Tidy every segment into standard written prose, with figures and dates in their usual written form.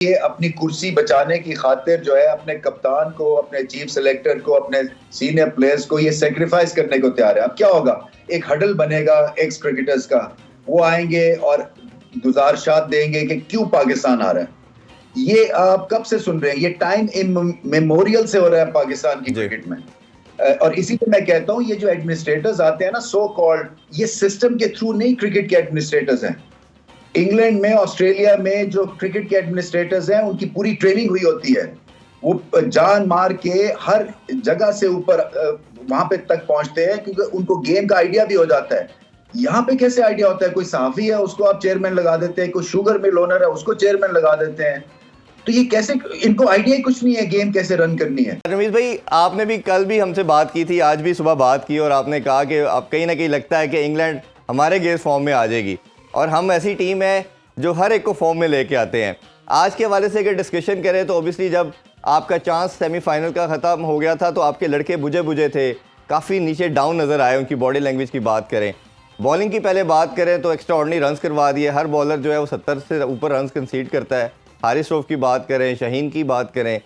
ये अपनी कुर्सी बचाने की खातिर जो है अपने कप्तान को, अपने चीफ सेलेक्टर को, अपने सीनियर प्लेयर्स को ये सेक्रीफाइस करने को तैयार है। अब क्या होगा, एक हडल बनेगा एक्स क्रिकेटर्स का, वो आएंगे और गुजारिशात देंगे कि क्यों पाकिस्तान आ रहा है। ये आप कब से सुन रहे हैं, ये टाइम मेमोरियल से हो रहा है पाकिस्तान की क्रिकेट में। और इसीलिए मैं कहता हूं ये जो एडमिनिस्ट्रेटर्स आते हैं ना, सो कॉल्ड, ये सिस्टम के थ्रू नहीं क्रिकेट के एडमिनिस्ट्रेटर्स हैं। इंग्लैंड में, ऑस्ट्रेलिया में जो क्रिकेट के एडमिनिस्ट्रेटर्स हैं उनकी पूरी ट्रेनिंग हुई होती है। वो जान मार के हर जगह से ऊपर वहां पे तक पहुंचते हैं क्योंकि उनको गेम का आइडिया भी हो जाता है। यहाँ पे कैसे आइडिया होता है, कोई सहाफी है उसको आप चेयरमैन लगा देते हैं, कोई शुगर मिल ओनर है उसको चेयरमैन लगा देते हैं। तो ये कैसे, इनको आइडिया ही कुछ नहीं है गेम कैसे रन करनी है। रमीज भाई, आपने भी कल भी हमसे बात की थी, आज भी सुबह बात की, और आपने कहा कि अब कहीं ना कहीं लगता है कि इंग्लैंड हमारे अगेंस्ट फॉर्म में आ जाएगी, और हम ऐसी टीम है जो हर एक को फॉर्म में लेके आते हैं। आज के हवाले से अगर डिस्कशन करें तो ओबियसली जब आपका चांस सेमीफाइनल का ख़त्म हो गया था तो आपके लड़के बुझे बुझे थे, काफ़ी नीचे डाउन नज़र आए। उनकी बॉडी लैंग्वेज की बात करें, बॉलिंग की पहले बात करें तो एक्स्ट्राऑर्डिनरी रन्स करवा दिए। हर बॉलर जो है वो 70 से ऊपर रन्स कंसीड करता है। हारिस रऊफ की बात करें, शाहीन की बात करें,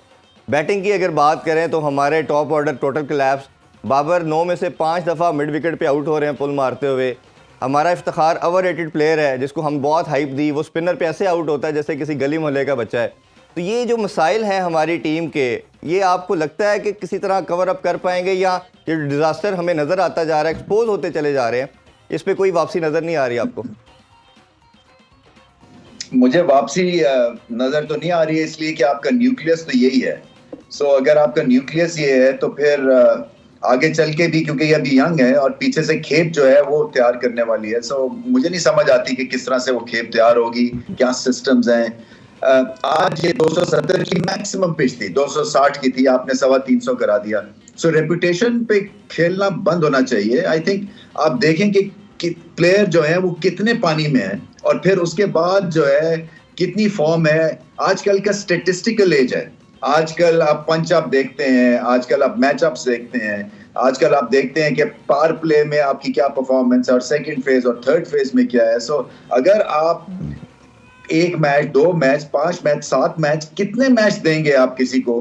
बैटिंग की अगर बात करें तो हमारे top order total collapse. Babar 9 में से 5 दफ़ा मिड विकेट पे आउट हो रहे हैं पुल मारते हुए। हमारा इफ्तिखार ओवररेटेड प्लेयर है जिसको हम बहुत हाइप दी, वो स्पिनर पे ऐसे आउट होता है जैसे किसी गली मोहल्ले का बच्चा है। तो ये जो मसाइल हैं हमारी टीम के, ये आपको लगता है कि किसी तरह कवर अप कर पाएंगे, या ये डिज़ास्टर हमें नज़र आता जा रहा है, एक्सपोज होते चले जा रहे हैं, इस पर कोई वापसी नज़र नहीं आ रही आपको? मुझे वापसी नजर तो नहीं आ रही है, इसलिए कि आपका न्यूक्लियस तो यही है। सो अगर आपका न्यूक्लियस ये है तो फिर आगे चल के भी, क्योंकि ये अभी यंग है और पीछे से खेप जो है वो तैयार करने वाली है। सो मुझे नहीं समझ आती कि किस तरह से वो खेप तैयार होगी, क्या सिस्टम्स हैं। आज ये 270 की मैक्सिमम पिच थी, 260 की थी, आपने 350 करा दिया। सो रेपुटेशन पे खेलना बंद होना चाहिए। आई थिंक आप देखें कि प्लेयर जो है वो कितने पानी में है, और फिर उसके बाद जो है कितनी फॉर्म है। आजकल का स्टेटिस्टिकल एज है, आजकल आप पंच अप देखते हैं, आजकल आप मैच अप्स देखते हैं, आजकल आप देखते हैं कि पावर प्ले में आपकी क्या परफॉर्मेंस है और सेकंड फेज और थर्ड फेज में क्या है। सो अगर आप 1 मैच, 2 मैच, 5 मैच, 7 मैच, कितने मैच देंगे आप किसी को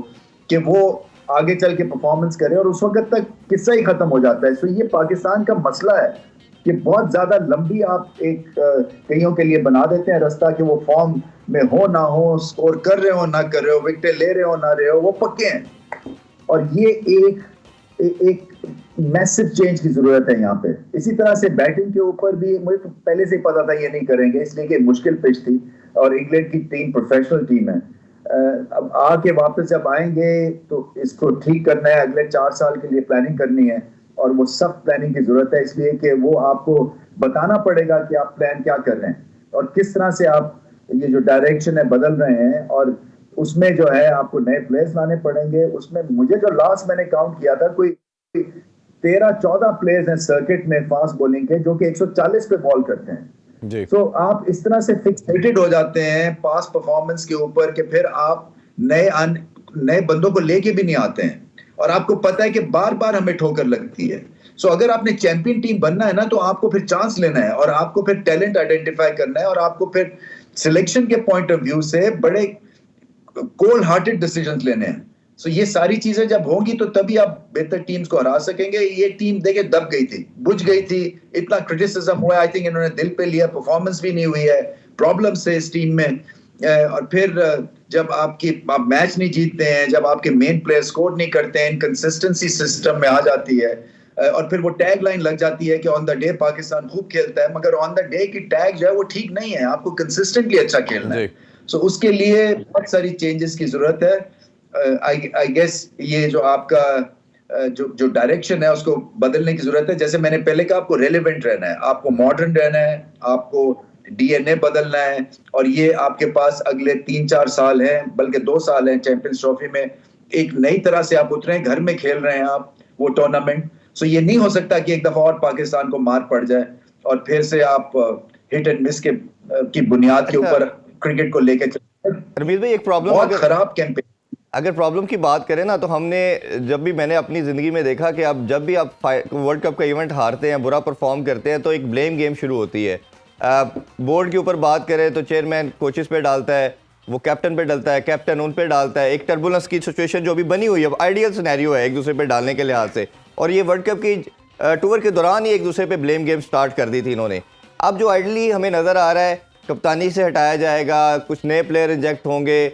कि वो आगे चल के परफॉर्मेंस करे, और उस वक्त तक किस्सा ही खत्म हो जाता है। सो ये पाकिस्तान का मसला है कि बहुत ज्यादा लंबी आप एक कईयों के लिए बना देते हैं रास्ता कि वो फॉर्म में हो ना हो, स्कोर कर रहे हो ना कर रहे हो, विकेट ले रहे हो ना रहे हो, वो पक्के हैं। और ये एक मैसिव चेंज की जरूरत है यहाँ पे। इसी तरह से बैटिंग के ऊपर भी मुझे तो पहले से ही पता था ये नहीं करेंगे, इसलिए कि मुश्किल पिच थी और इंग्लैंड की टीम प्रोफेशनल टीम है। अब आके वापस जब आएंगे तो इसको ठीक करना है, अगले 4 साल के लिए प्लानिंग करनी है, और वो सख्त प्लानिंग की जरूरत है, इसलिए कि वो आपको बताना पड़ेगा कि आप प्लान क्या कर रहे हैं और किस तरह से आप ये जो डायरेक्शन है बदल रहे हैं, और उसमें जो है आपको नए प्लेयर्स लाने पड़ेंगे। उसमें मुझे जो लास्ट मैंने काउंट किया था, कोई 13-14 प्लेयर्स हैं सर्किट में फास्ट बॉलिंग के जो कि 140 पे बॉल करते हैं। तो आप इस तरह से फिक्सेटेड हो जाते हैं पास परफॉर्मेंस के ऊपर कि फिर आप नए बंदों को लेके भी नहीं आते हैं, और आपको पता है कि बार बार हमें ठोकर लगती है। सो अगर आपने चैंपियन टीम बनना है ना, तो आपको फिर चांस लेना है, और आपको फिर टैलेंट आइडेंटिफाई करना है, और आपको फिर सिलेक्शन के पॉइंट ऑफ व्यू से बड़े कोल्ड हार्टेड डिसीजंस लेने हैं। सो ये सारी चीजें जब होंगी तो तभी आप बेहतर टीम्स को हरा सकेंगे। ये टीम देखे दब गई थी, बुझ गई थी, इतना क्रिटिसिज्म हुआ, आई थिंक इन्होंने दिल पे लिया, परफॉर्मेंस भी नहीं हुई है, प्रॉब्लम्स है इस टीम में। और फिर जब आप मैच नहीं जीतते हैं, जब आपके मेन प्लेयर स्कोर नहीं करते हैं, इनकंसिस्टेंसी सिस्टम में आ जाती है, और फिर वो टैग लाइन लग जाती है कि ऑन द डे पाकिस्तान खूब खेलता है, मगर ऑन द डे की टैग जो है वो ठीक नहीं है। आपको कंसिस्टेंटली अच्छा खेलना है। सो उसके लिए बहुत सारी चेंजेस की जरूरत है। आई गेस ये जो आपका जो डायरेक्शन है उसको बदलने की जरूरत है। जैसे मैंने पहले कहा, आपको रेलेवेंट रहना है, आपको मॉडर्न रहना है, आपको डीएनए बदलना है, और ये आपके पास अगले 3-4 साल हैं, बल्कि 2 साल हैं चैंपियंस ट्रॉफी में। एक नई तरह से आप उतरे, घर में खेल रहे हैं आप वो टूर्नामेंट। सो ये नहीं हो सकता कि एक दफा और पाकिस्तान को मार पड़ जाए और फिर से आप हिट एंड मिस की बुनियाद के ऊपर क्रिकेट को लेकर चले। रमीज भाई, एक प्रॉब्लम, बहुत खराब कैंपेन। अगर प्रॉब्लम की बात करें ना, तो हमने जब भी, मैंने अपनी ज़िंदगी में देखा कि अब जब भी आप वर्ल्ड कप का इवेंट हारते हैं, बुरा परफॉर्म करते हैं, तो एक ब्लेम गेम शुरू होती है। बोर्ड के ऊपर बात करें तो चेयरमैन कोचेस पे डालता है, वो कैप्टन पे डलता है, कैप्टन उन पे डालता है, एक टर्बुलेंस की सिचुएशन जो अभी बनी हुई है, आइडियल सिनेरियो है एक दूसरे पे डालने के लिहाज से। और ये वर्ल्ड कप की टूर के दौरान ही एक दूसरे पे ब्लेम गेम स्टार्ट कर दी थी इन्होंने। अब जो आइडली हमें नज़र आ रहा है, कप्तानी से हटाया जाएगा, कुछ नए प्लेयर इंजेक्ट होंगे,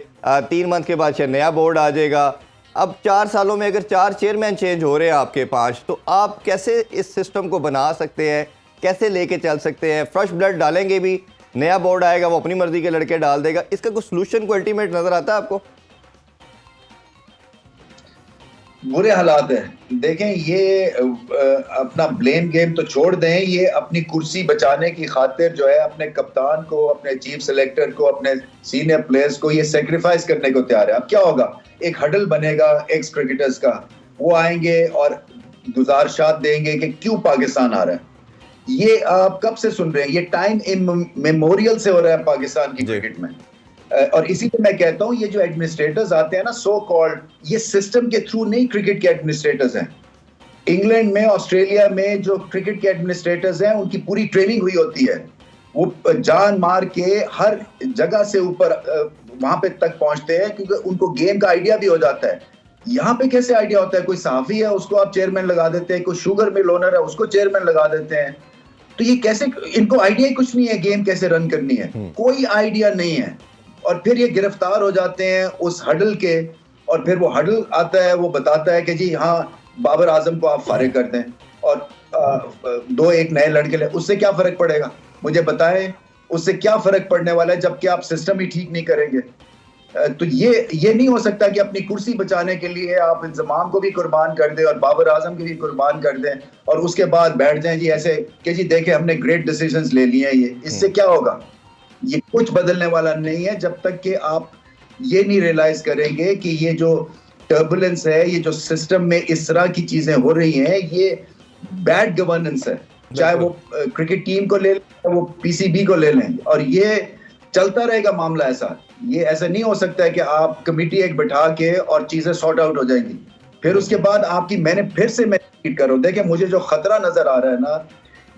3 मंथ के बाद शायद नया बोर्ड आ जाएगा। अब 4 सालों में अगर 4 चेयरमैन चेंज हो रहे हैं आपके 5, तो आप कैसे इस सिस्टम को बना सकते हैं, कैसे लेके चल सकते हैं? फ्रेश ब्लड डालेंगे भी, नया बोर्ड आएगा वो अपनी मर्जी के लड़के डाल देगा, इसका कोई सोल्यूशन को अल्टीमेट नजर आता है आपको? बुरे हालात है। देखें, ये अपना ब्लेम गेम तो छोड़ दें, ये अपनी कुर्सी बचाने की खातिर जो है अपने कप्तान को, अपने चीफ सेलेक्टर को, अपने सीनियर प्लेयर्स को ये सेक्रीफाइस करने को तैयार है। अब क्या होगा, एक हडल बनेगा एक्स क्रिकेटर्स का, वो आएंगे और गुजारिशात देंगे कि क्यों पाकिस्तान आ रहा है। ये आप कब से सुन रहे हैं? ये टाइम इमेमोरियल से हो रहा है पाकिस्तान की क्रिकेट में। और इसीलिए मैं कहता हूं, ये जो एडमिनिस्ट्रेटर्स आते हैं ना, सो कॉल्ड, ये सिस्टम के थ्रू नहीं क्रिकेट के एडमिनिस्ट्रेटर्स हैं। इंग्लैंड में, ऑस्ट्रेलिया में जो क्रिकेट के एडमिनिस्ट्रेटर्स हैं, उनकी पूरी ट्रेनिंग हुई होती है। वो जान मार के हर जगह से ऊपर वहां पे तक पहुंचते हैं, क्योंकि उनको गेम का आइडिया भी हो जाता है। यहाँ पे कैसे आइडिया होता है? कोई सहाफी है उसको आप चेयरमैन लगा देते हैं, कोई शुगर मिल ओनर है उसको चेयरमैन लगा देते हैं। तो ये कैसे, इनको आइडिया ही कुछ नहीं है गेम कैसे रन करनी है, कोई आइडिया नहीं है। और फिर ये गिरफ्तार हो जाते हैं उस हडल के, और फिर वो हडल आता है, वो बताता है कि जी हाँ, बाबर आजम को आप फारिग कर दें और 2-1 नए लड़के ले। उससे क्या फर्क पड़ेगा? मुझे बताएं, उससे क्या फर्क पड़ने वाला है, जबकि आप सिस्टम ही ठीक नहीं करेंगे। तो ये नहीं हो सकता कि अपनी कुर्सी बचाने के लिए आप इंतजाम को भी कुर्बान कर दें और बाबर आजम को भी कुर्बान कर दें, और उसके बाद बैठ जाएं जी ऐसे कि जी देखें हमने ग्रेट डिसीजंस ले लिए हैं। ये इससे क्या होगा? ये कुछ बदलने वाला नहीं है जब तक कि आप ये नहीं रियलाइज करेंगे कि ये जो टर्बुलेंस है, ये जो सिस्टम में इस तरह की चीजें हो रही हैं, ये बैड गवर्नेंस है। चाहे वो क्रिकेट टीम को ले लें, वो पीसीबी को ले लें, और ये चलता रहेगा मामला ऐसा। ये ऐसा नहीं हो सकता है कि आप कमेटी एक बिठा के और चीजें सॉर्ट आउट हो जाएंगी, फिर उसके बाद आपकी मैंने फिर से मैं करो। देखें, मुझे जो खतरा नजर आ रहा है ना,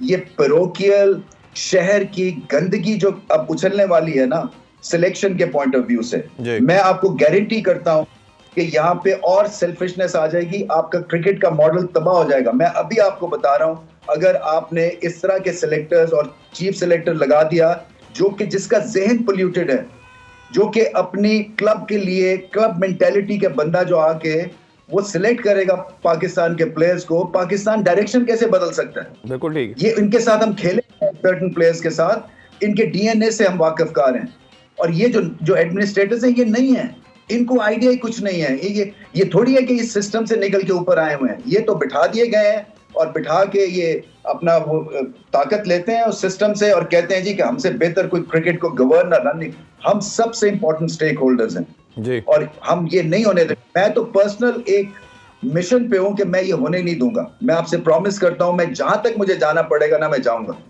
ये पैरोकियल शहर की गंदगी जो अब उछलने वाली है ना, सिलेक्शन के पॉइंट ऑफ व्यू से, मैं आपको गारंटी करता हूं कि यहाँ पे और सेल्फिशनेस आ जाएगी, आपका क्रिकेट का मॉडल तबाह हो जाएगा। मैं अभी आपको बता रहा हूं, अगर आपने इस तरह के सिलेक्टर्स और चीफ सिलेक्टर लगा दिया जो कि जिसका जहन पोल्यूटेड है, जो कि अपनी क्लब के लिए क्लब मेंटालिटी के बंदा जो आके वो सिलेक्ट करेगा पाकिस्तान के प्लेयर्स को, पाकिस्तान डायरेक्शन कैसे बदल सकता है? बिल्कुल ठीक। ये इनके साथ हम खेले सर्टेन प्लेयर्स के साथ, इनके डीएनए से हम वाकिफकार हैं। और ये जो एडमिनिस्ट्रेटर्स हैं, ये नहीं है, इनको आइडिया ही कुछ नहीं है। ये थोड़ी है कि इस सिस्टम से निकल के ऊपर आए हुए हैं, ये तो बिठा दिए गए हैं और बिठा के ये अपना वो ताकत लेते हैं उस सिस्टम से और कहते हैं जी कि हमसे बेहतर कोई क्रिकेट को गवर्न रन नहीं। हम सबसे इंपॉर्टेंट स्टेक होल्डर्स हैं जी, और हम ये नहीं होने देंगे। मैं तो पर्सनल एक मिशन पे हूं कि मैं ये होने नहीं दूंगा। मैं आपसे प्रॉमिस करता हूं, मैं जहां तक मुझे जाना पड़ेगा ना, मैं जाऊंगा।